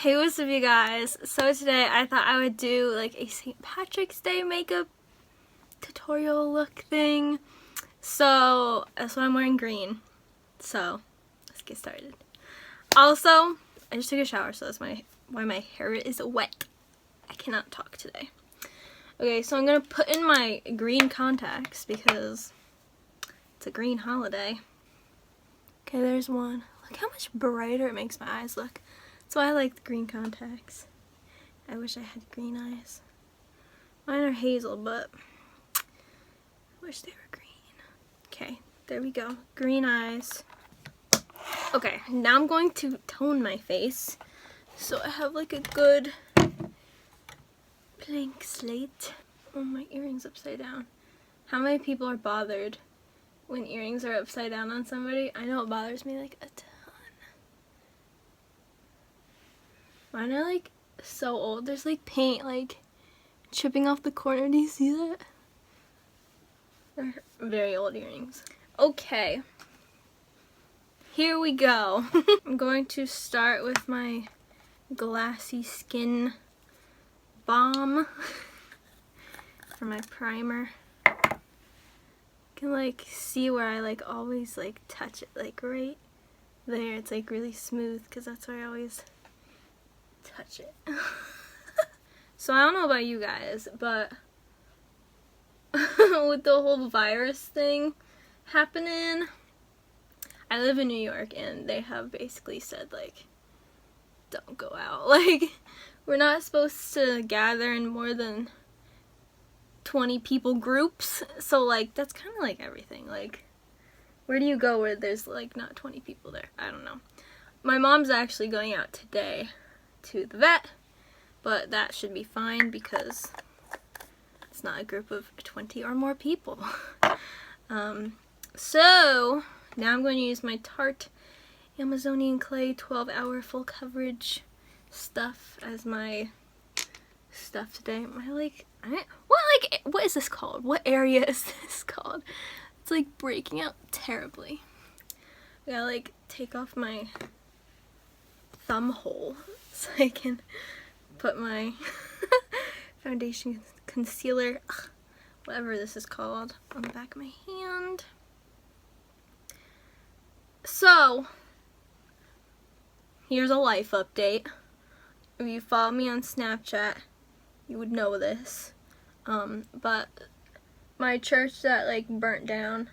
Hey, what's up you guys? So today I thought I would do like a St. Patrick's Day makeup tutorial look thing. So that's why I'm wearing green. So let's get started. Also, I just took a shower, so that's why my hair is wet. I cannot talk today. Okay, so I'm gonna put in my green contacts because it's a green holiday. Okay, there's one. Look how much brighter it makes my eyes look. That's why I like the green contacts. I wish I had green eyes. Mine are hazel, but I wish they were green. Okay, there we go. Green eyes. Okay, now I'm going to tone my face so I have like a good blank slate. Oh, my earring's upside down. How many people are bothered when earrings are upside down on somebody? I know it bothers me like a ton. Mine are like so old. There's like paint like chipping off the corner. Do you see that? They're very old earrings. Okay. Here we go. I'm going to start with my glassy skin balm for my primer. You can like see where I like always like touch it like right there. It's like really smooth because that's where I always touch it. So I don't know about you guys, but with the whole virus thing happening, I live in New York and they have basically said like don't go out. Like we're not supposed to gather in more than 20 people groups. So like that's kind of like everything. Like where do you go where there's like not 20 people there? I don't know. My mom's actually going out today to the vet, but that should be fine because it's not a group of 20 or more people. So now I'm going to use my Tarte Amazonian Clay 12-hour full coverage stuff as my stuff today. What is this called? What area is this called? It's like breaking out terribly. I gotta like take off my thumb hole so I can put my foundation concealer, whatever this is called, on the back of my hand. So, here's a life update. If you follow me on Snapchat, you would know this. But my church that like burnt down,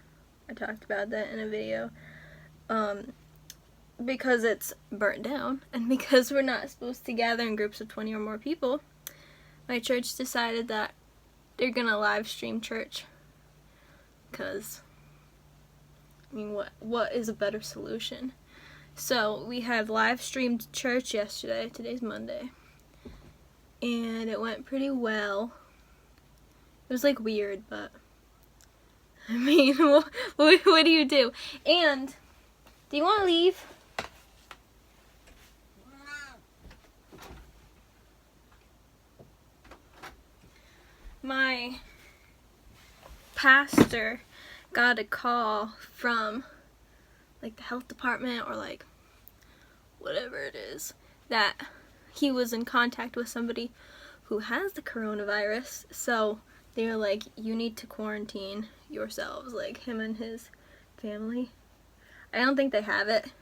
I talked about that in a video. Because it's burnt down and because we're not supposed to gather in groups of 20 or more people, my church decided that they're gonna live stream church. Because I mean, what is a better solution? So we had live streamed church yesterday. Today's Monday, and it went pretty well. It was like weird, but I mean, what do you do? And do you want to leave? My pastor got a call from like the health department or like whatever it is that he was in contact with somebody who has the coronavirus, so they were like, you need to quarantine yourselves, like him and his family. I don't think they have it,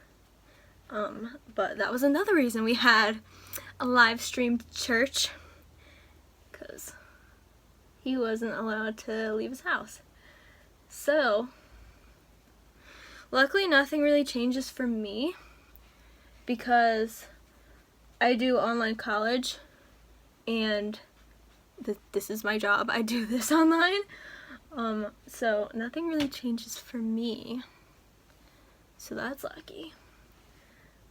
but that was another reason we had a live streamed church, because he wasn't allowed to leave his house. So, luckily nothing really changes for me because I do online college and this is my job. I do this online. So nothing really changes for me. So that's lucky.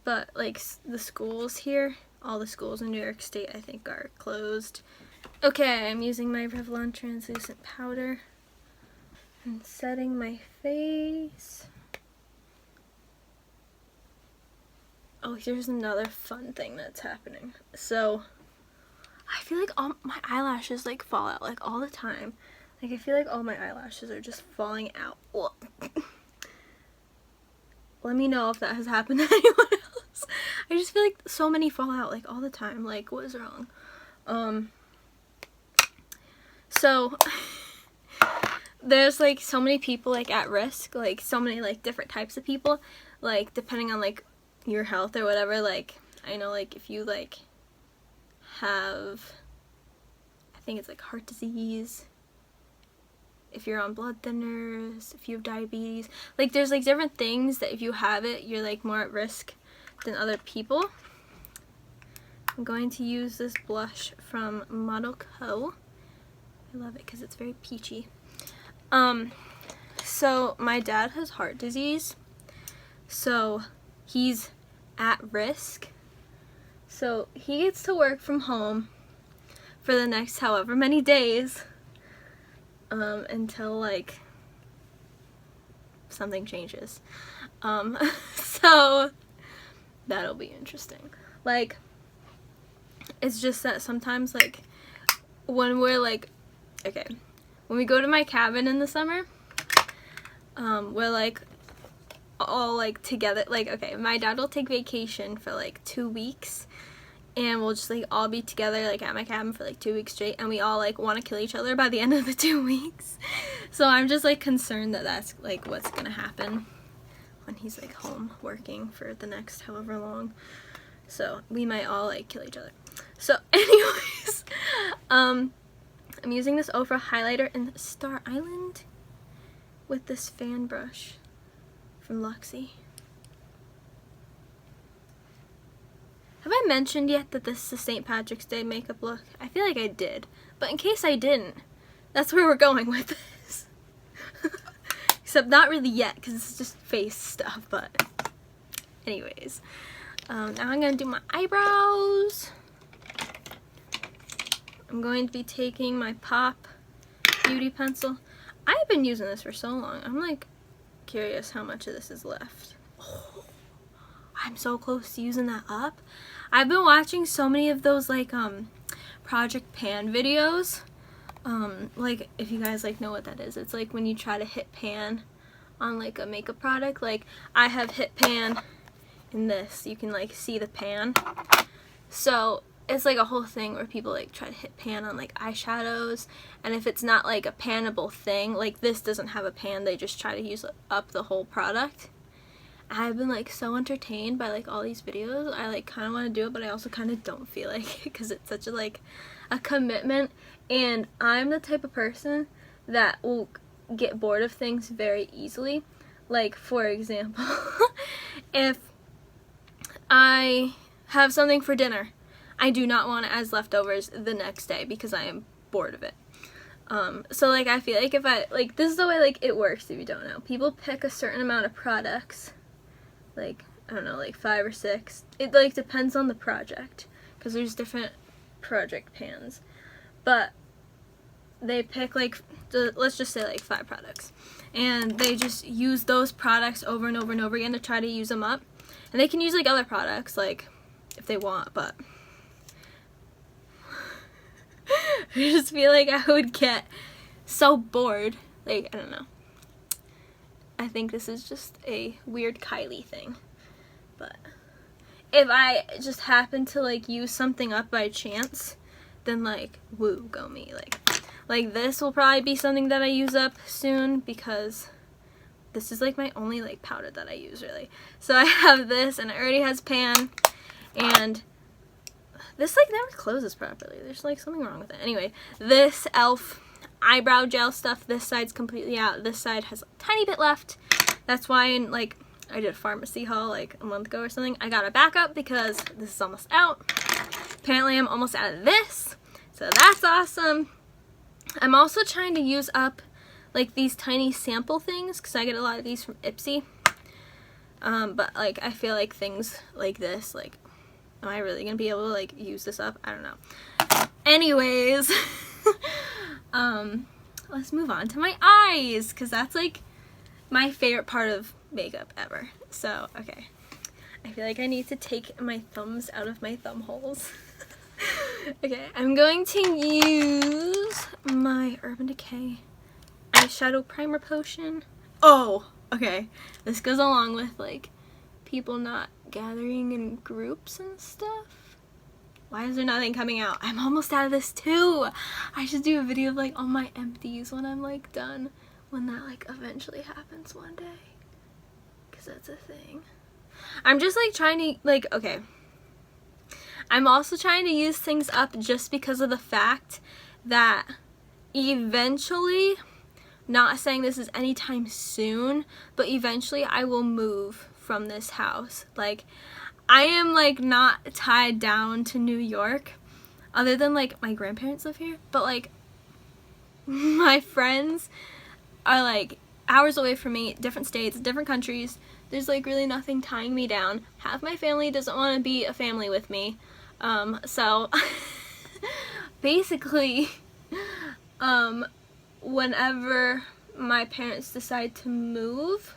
But like the schools here, all the schools in New York State I think are closed. Okay, I'm using my Revlon translucent powder and setting my face. Oh, here's another fun thing that's happening. So, I feel like all my eyelashes like fall out like all the time. Like I feel like all my eyelashes are just falling out. Let me know if that has happened to anyone else. I just feel like so many fall out like all the time. Like, what is wrong? So there's like so many people like at risk, like so many like different types of people, like depending on like your health or whatever. Like I know like if you like have, I think it's like heart disease, if you're on blood thinners, if you have diabetes, like there's like different things that if you have it, you're like more at risk than other people. I'm going to use this blush from Model Co. I love it because it's very peachy. So my dad has heart disease, so he's at risk. So he gets to work from home for the next however many days, until like something changes. So that'll be interesting. Like, it's just that sometimes like when we're like, okay, when we go to my cabin in the summer, we're like all like together. Like, okay, my dad will take vacation for like 2 weeks, and we'll just like all be together like at my cabin for like 2 weeks straight, and we all like want to kill each other by the end of the 2 weeks. So I'm just like concerned that that's like what's gonna happen when he's like home working for the next however long. So we might all like kill each other. So anyways, I'm using this Ofra highlighter in Star Island with this fan brush from Luxie. Have I mentioned yet that this is a St. Patrick's Day makeup look? I feel like I did, but in case I didn't, that's where we're going with this. Except not really yet, because this is just face stuff, but anyways. Now I'm going to do my eyebrows. I'm going to be taking my Pop Beauty Pencil. I've been using this for so long. I'm like curious how much of this is left. Oh, I'm so close to using that up. I've been watching so many of those like Project Pan videos. Like if you guys like know what that is, it's like when you try to hit pan on like a makeup product. Like I have hit pan in this. You can like see the pan. So it's like a whole thing where people like try to hit pan on like eyeshadows, and if it's not like a panable thing, like this doesn't have a pan, they just try to use up the whole product. I've been like so entertained by like all these videos. I like kind of want to do it, but I also kind of don't feel like it because it's such a like a commitment, and I'm the type of person that will get bored of things very easily. Like for example, if I have something for dinner, I do not want it as leftovers the next day because I am bored of it. So like I feel like if I like, this is the way like it works if you don't know. People pick a certain amount of products, like I don't know, like 5 or 6. It like depends on the project because there's different project pans. But they pick like, let's just say like 5 products, and they just use those products over and over and over again to try to use them up. And they can use like other products like if they want, but I just feel like I would get so bored. Like, I don't know. I think this is just a weird Kylie thing. But if I just happen to like use something up by chance, then like, woo, go me. Like this will probably be something that I use up soon because this is like my only like powder that I use really. So I have this, and it already has pan, and this like never closes properly. There's like something wrong with it. Anyway, this e.l.f. eyebrow gel stuff, this side's completely out. This side has a tiny bit left. That's why like I did a pharmacy haul like a month ago or something. I got a backup because this is almost out. Apparently I'm almost out of this, so that's awesome. I'm also trying to use up like these tiny sample things because I get a lot of these from Ipsy. But like I feel like things like this, like, am I really gonna be able to like use this up? I don't know. Anyways, let's move on to my eyes because that's like my favorite part of makeup ever. So, okay. I feel like I need to take my thumbs out of my thumb holes. Okay, I'm going to use my Urban Decay eyeshadow primer potion. Oh, okay. This goes along with like people not gathering in groups and stuff. Why is there nothing coming out? I'm almost out of this too. I should do a video of like all my empties when I'm like done, when that like eventually happens one day, because that's a thing. I'm just like trying to like, okay, I'm also trying to use things up just because of the fact that eventually, not saying this is anytime soon, but eventually I will move from this house. Like, I am like not tied down to New York, other than like my grandparents live here, but like my friends are like hours away from me, different states, different countries. There's like really nothing tying me down. Half my family doesn't want to be a family with me. So basically, whenever my parents decide to move,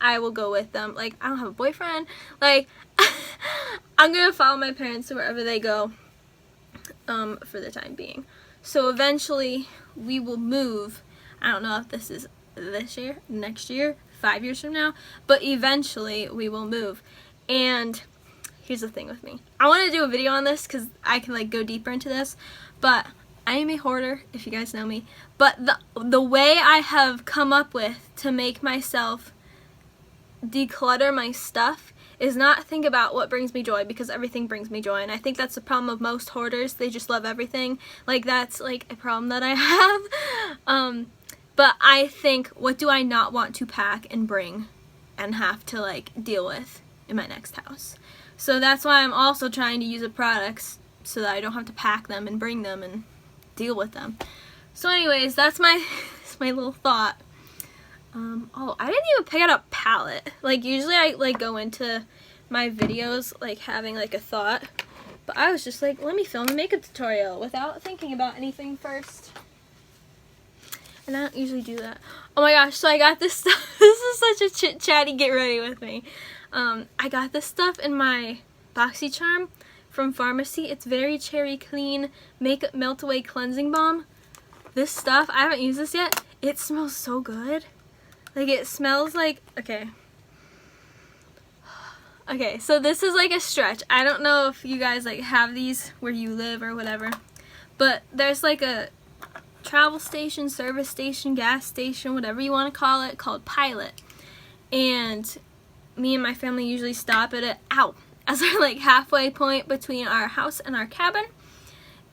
I will go with them. Like, I don't have a boyfriend. Like, I'm gonna follow my parents wherever they go, for the time being. So eventually, we will move. I don't know if this is this year, next year, 5 years from now, but eventually we will move. And here's the thing with me. I want to do a video on this because I can like go deeper into this, but I am a hoarder, if you guys know me. But the way I have come up with to make myself declutter my stuff is not think about what brings me joy, because everything brings me joy. And I think that's the problem of most hoarders. They just love everything. Like, that's like a problem that I have. But I think, what do I not want to pack and bring and have to like deal with in my next house? So that's why I'm also trying to use the products so that I don't have to pack them and bring them and deal with them. So anyways, that's my little thought. Oh, I didn't even pick out a palette. Like, usually I like go into my videos like having like a thought, but I was just like, let me film a makeup tutorial without thinking about anything first. And I don't usually do that. Oh my gosh, so I got this stuff. This is such a chit-chatty get ready with me. I got this stuff in my BoxyCharm from Pharmacy. It's Very Cherry Clean Makeup Melt Away Cleansing Balm. This stuff, I haven't used this yet. It smells so good. Like, it smells like, okay. Okay, so this is like a stretch. I don't know if you guys like have these where you live or whatever, but there's like a travel station, service station, gas station, whatever you want to call it, called Pilot. And me and my family usually stop at it, as our like halfway point between our house and our cabin.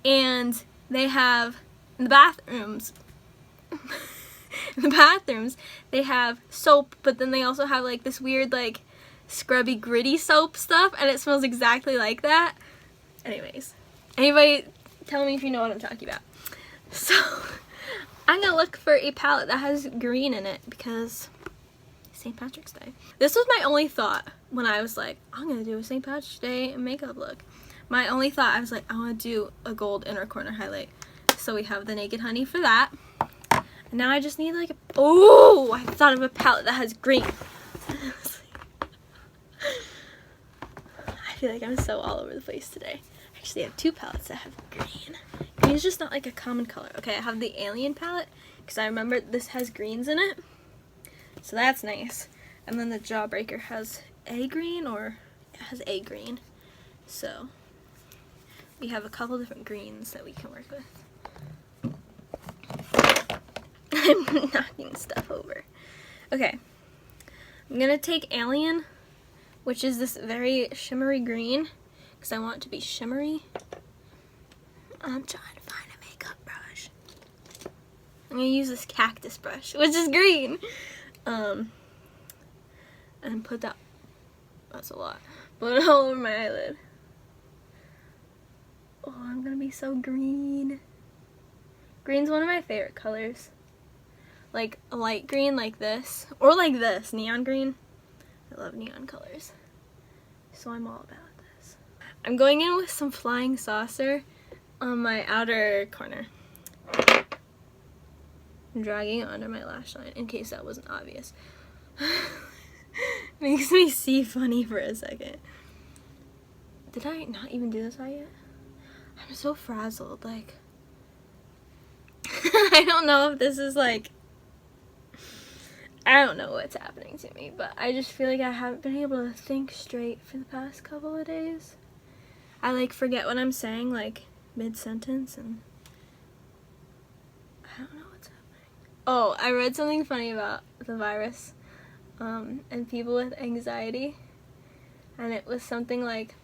And they have, in the bathrooms, they have soap, but then they also have like this weird like scrubby gritty soap stuff, and it smells exactly like that. Anyways, anybody tell me if you know what I'm talking about. So I'm gonna look for a palette that has green in it because St. Patrick's Day. This was my only thought when I was like, I'm gonna do a St. Patrick's Day makeup look. My only thought, I was like, I want to do a gold inner corner highlight. So we have the Naked Honey for that. And now I just need like a, oh, I thought of a palette that has green. I feel like I'm so all over the place today. I actually have two palettes that have green. Green is just not like a common color. Okay, I have the Alien palette because I remember this has greens in it. So that's nice. And then the Jawbreaker has a green, or it has a green. So we have a couple different greens that we can work with. I'm knocking stuff over. Okay. I'm going to take Alien, which is this very shimmery green, because I want it to be shimmery. I'm trying to find a makeup brush. I'm going to use this cactus brush, which is green. And put that, that's a lot, put it all over my eyelid. Oh, I'm going to be so green. Green's one of my favorite colors. Like a light green like this, or like this, neon green. I love neon colors. So I'm all about this. I'm going in with some Flying Saucer on my outer corner. I'm dragging it under my lash line in case that wasn't obvious. Makes me see funny for a second. Did I not even do this eye yet? I'm so frazzled, like I don't know if this is like, I don't know what's happening to me, but I just feel like I haven't been able to think straight for the past couple of days. I like forget what I'm saying like mid-sentence, and I don't know what's happening. Oh, I read something funny about the virus and people with anxiety, and it was something like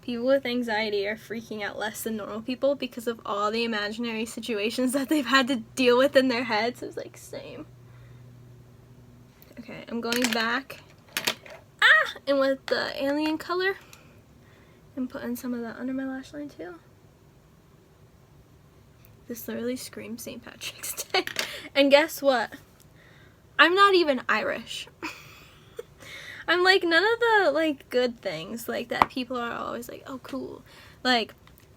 people with anxiety are freaking out less than normal people because of all the imaginary situations that they've had to deal with in their heads. It was like, same. Okay, I'm going back and with the alien color and putting some of that under my lash line too. This literally screams St. Patrick's Day. And guess what? I'm not even Irish. I'm like none of the like good things like that people are always like, oh cool. Like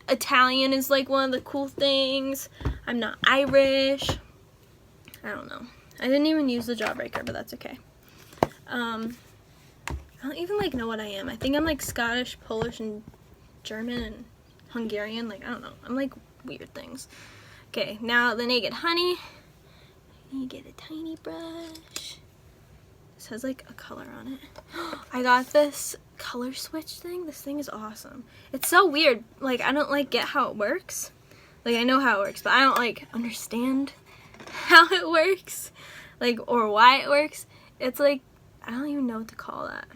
Italian is like one of the cool things. I'm not Irish. I don't know. I didn't even use the jawbreaker, but that's okay. I don't even like know what I am. I think I'm like Scottish, Polish, and German, and Hungarian. Like I don't know. I'm like weird things. Okay, now the Naked Honey. You get a tiny brush. This has like a color on it. I got this color switch thing. This thing is awesome. It's so weird. Like I don't like get how it works. Like I know how it works, but I don't like understand how it works. Like or why it works. It's like I don't even know what to call that.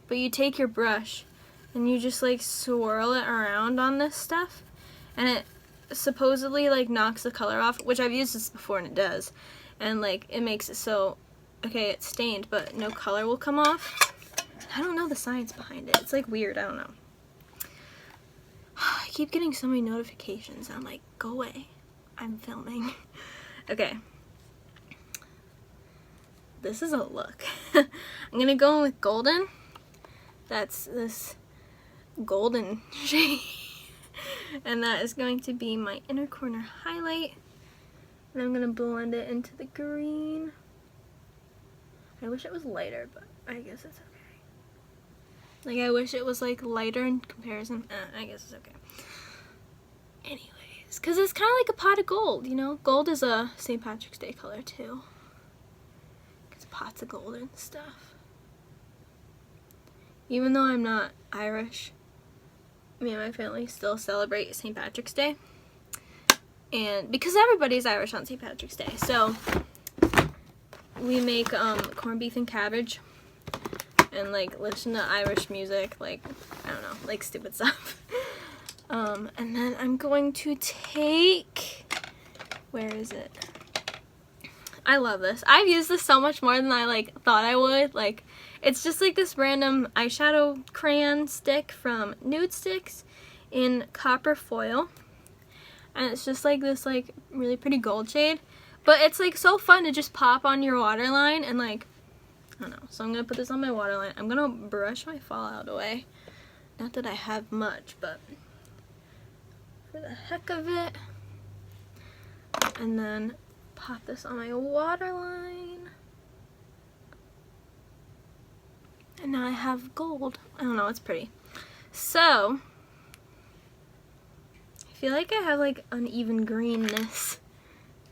But you take your brush and you just like swirl it around on this stuff, and it supposedly like knocks the color off, which I've used this before and it does. And like it makes it so okay, it's stained, but no color will come off. I don't know the science behind it. It's like weird. I don't know. I keep getting so many notifications. I'm like, go away. I'm filming. Okay. This is a look. I'm gonna go in with golden. That's this golden shade. And that is going to be my inner corner highlight. And I'm gonna blend it into the green. I wish it was lighter, but I guess it's okay. Like I wish it was like lighter in comparison. I guess it's okay. Anyways, because it's kind of like a pot of gold, you know? Gold is a St. Patrick's Day color too. Because pots of gold and stuff. Even though I'm not Irish, me and my family still celebrate St. Patrick's Day. And because everybody's Irish on St. Patrick's Day, so we make corned beef and cabbage and like listen to Irish music, like I don't know, like stupid stuff. And then I'm going to take, where is it? I love this. I've used this so much more than I like thought I would. Like it's just like this random eyeshadow crayon stick from Nude Sticks in copper foil. And it's just like this like really pretty gold shade. But it's like so fun to just pop on your waterline and like, I don't know. So I'm going to put this on my waterline. I'm going to brush my fallout away. Not that I have much, but for the heck of it. And then pop this on my waterline. And now I have gold. I don't know, it's pretty. So, I feel like I have like uneven greenness.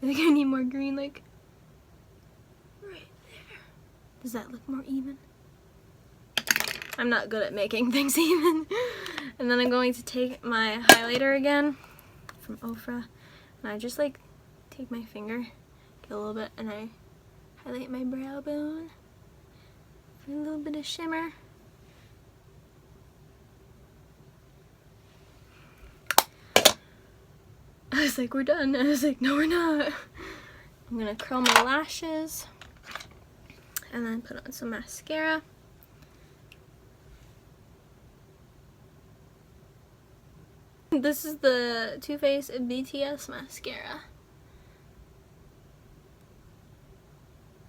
I think I need more green, like right there. Does that look more even? I'm not good at making things even. And then I'm going to take my highlighter again from Ofra, and I just like take my finger, get a little bit, and I highlight my brow bone for a little bit of shimmer. I was like, we're done. I was like, no, we're not. I'm gonna curl my lashes and then put on some mascara. This is the Too Faced BTS mascara.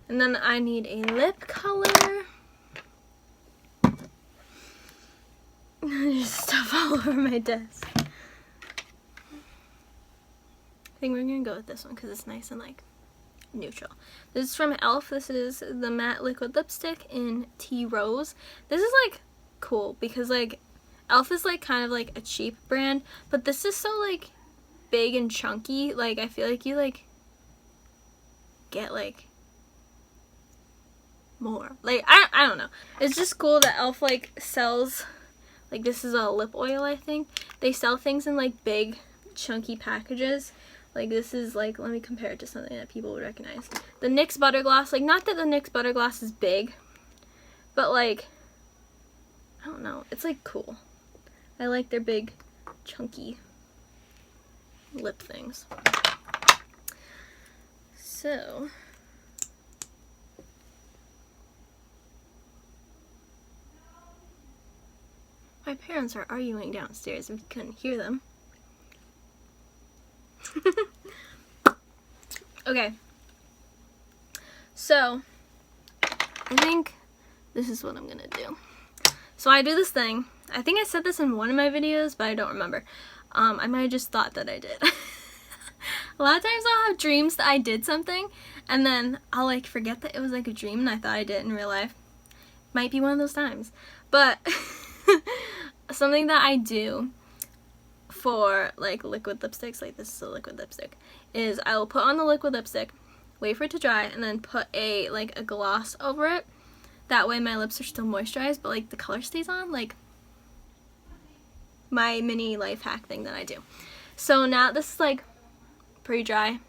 And then I need a lip color. There's stuff all over my desk. I think we're gonna go with this one because it's nice and like neutral. This is from e.l.f. This is the matte liquid lipstick in Tea Rose. This is like cool because like e.l.f. is like kind of like a cheap brand, but this is so like big and chunky. Like I feel like you like get like more. Like, I don't know. It's just cool that e.l.f. like sells, like, this is a lip oil, I think. They sell things in like big chunky packages. Like, this is like, let me compare it to something that people would recognize. The NYX Butter Gloss, like, not that the NYX Butter Gloss is big, but like, I don't know, it's like cool. I like their big chunky lip things. So my parents are arguing downstairs if you couldn't hear them. Okay, so I think this is what I'm gonna do. So I do this thing. I think I said this in one of my videos, but I don't remember. I might have just thought that I did. A lot of times I'll have dreams that I did something, and then I'll like forget that it was like a dream and I thought I did it in real life. Might be one of those times. But something that I do for like liquid lipsticks, like this is a liquid lipstick, is I will put on the liquid lipstick, wait for it to dry, and then put a gloss over it. That way my lips are still moisturized, but like the color stays on. Like my mini life hack thing that I do. So now this is like pretty dry.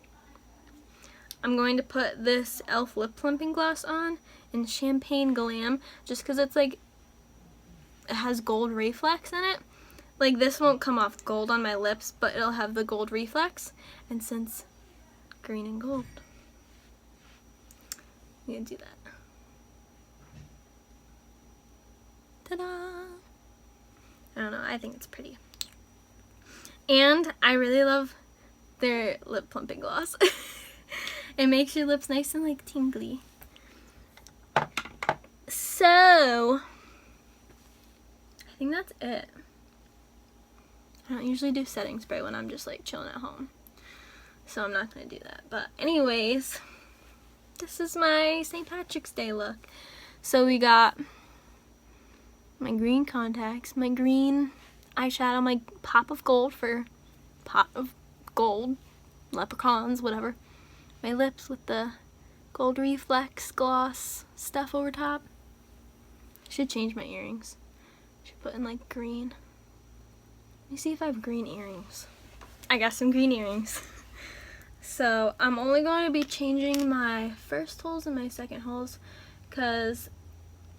I'm going to put this e.l.f. lip plumping gloss on in Champagne Glam, just because it's like, it has gold reflex in it. Like, this won't come off gold on my lips, but it'll have the gold reflex. And since green and gold, I'm gonna do that. Ta-da! I don't know, I think it's pretty. And I really love their lip plumping gloss. It makes your lips nice and like tingly. So I think that's it. I don't usually do setting spray when I'm just like chilling at home, so I'm not gonna do that. But anyways, this is my St. Patrick's Day look. So we got my green contacts, my green eyeshadow, my pop of gold for pot of gold, leprechauns, whatever. My lips with the gold reflex gloss stuff over top. Should change my earrings. Should put in like green. Let me see if I have green earrings. I got some green earrings. So I'm only going to be changing my first holes and my second holes, because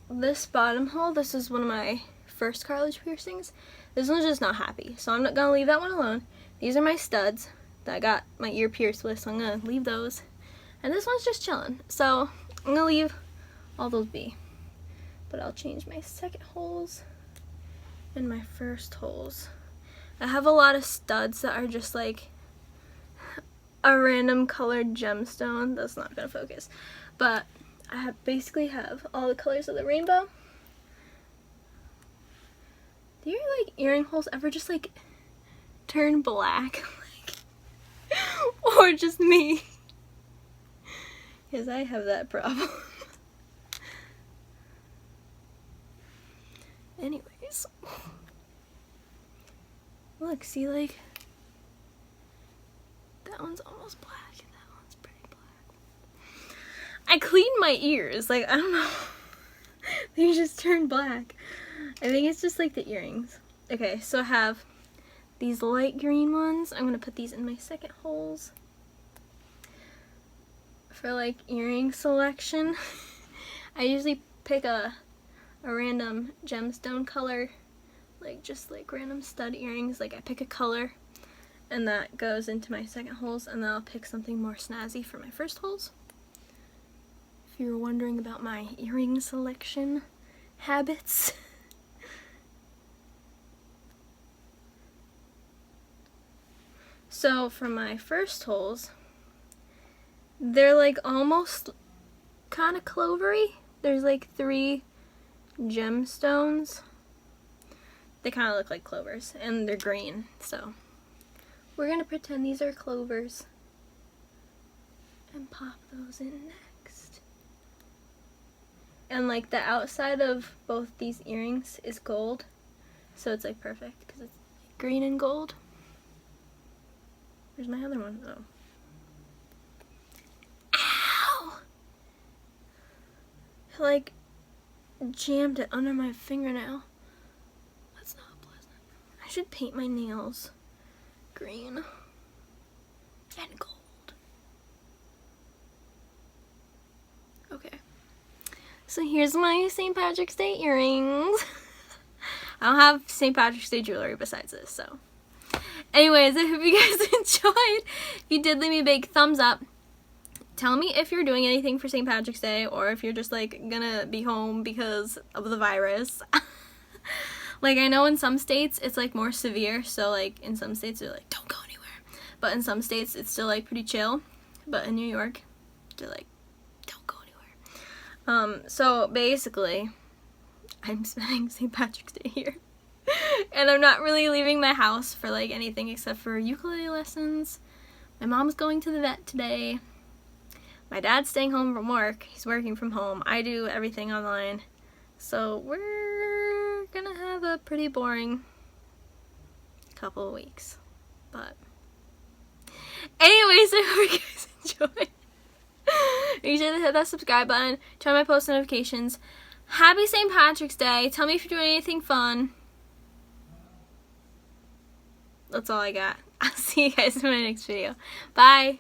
this bottom hole, this is one of my first cartilage piercings. This one's just not happy, so I'm not gonna leave that one alone. These are my studs that I got my ear pierced with, so I'm gonna leave those. And this one's just chilling, so I'm gonna leave all those be. But I'll change my second holes and my first holes. I have a lot of studs that are just like a random colored gemstone. That's not gonna focus, but I basically have all the colors of the rainbow. Do your like earring holes ever just like turn black? Or just me? Because I have that problem. Anyways, look, see, like that one's almost black and that one's pretty black. I cleaned my ears, like, I don't know. They just turned black. I think it's just like the earrings. Okay, so I have these light green ones. I'm gonna put these in my second holes for like earring selection. I usually pick a random gemstone color, like just like random stud earrings. Like I pick a color and that goes into my second holes, and then I'll pick something more snazzy for my first holes. If you were wondering about my earring selection habits. So for my first holes, they're like almost kind of clovery. There's like 3 gemstones. They kind of look like clovers, and they're green, so we're gonna pretend these are clovers and pop those in next. And like the outside of both these earrings is gold, so it's like perfect because it's green and gold. Where's my other one? Oh. Ow! like jammed it under my fingernail. That's not pleasant. I should paint my nails green and gold. Okay. So here's my St. Patrick's Day earrings. I don't have St. Patrick's Day jewelry besides this, so. Anyways, I hope you guys enjoyed. If you did, leave me a big thumbs up. Tell me if you're doing anything for St. Patrick's Day or if you're just like gonna be home because of the virus. Like, I know in some states it's like more severe, so like in some states they're like, don't go anywhere. But in some states it's still like pretty chill. But in New York, they're like, don't go anywhere. So basically, I'm spending St. Patrick's Day here. And I'm not really leaving my house for like anything except for ukulele lessons. My mom's going to the vet today. My dad's staying home from work. He's working from home. I do everything online. So we're gonna have a pretty boring couple of weeks. But anyways, I hope you guys enjoyed. Make sure to hit that subscribe button. Turn on my post notifications. Happy St. Patrick's Day. Tell me if you're doing anything fun. That's all I got. I'll see you guys in my next video. Bye.